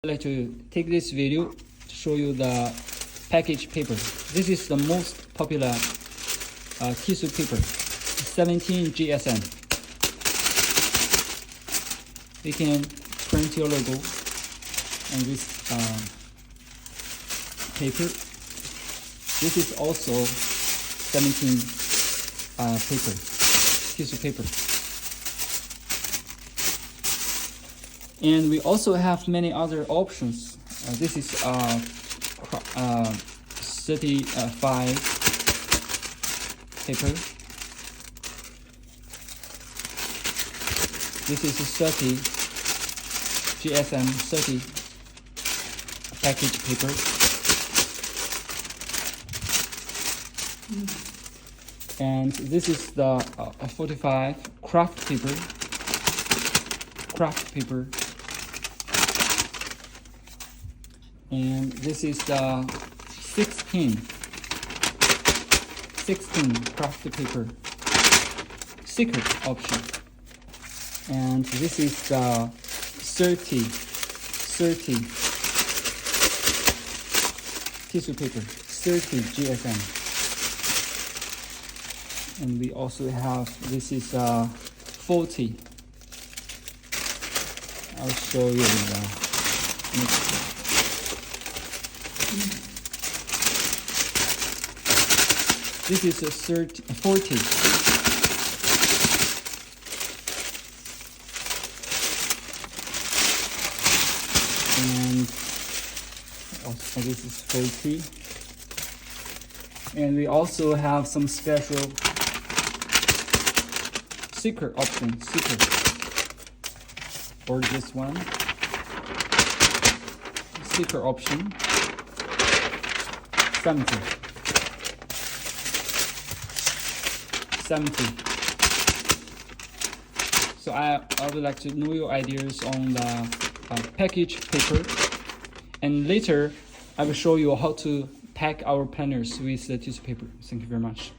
I'd like to take this video to show you the package paper. This is the most popular tissue paper, 17 GSM. You can print your logo on this paper. This is also 17 paper, tissue paper. And we also have many other options. This is 35 paper. This is 30 GSM 30 package paper. And this is the 45 craft paper. And this is the 16 craft paper secret option. And this is the 30 tissue paper, 30 GSM. And we also have, this is 40. I'll show you the next one. This is a 40. And also this is 40. And we also have some special secret option, for this one. Secret option 70. So I would like to know your ideas on the package paper, and later I will show you how to pack our planners with the tissue paper. Thank you very much.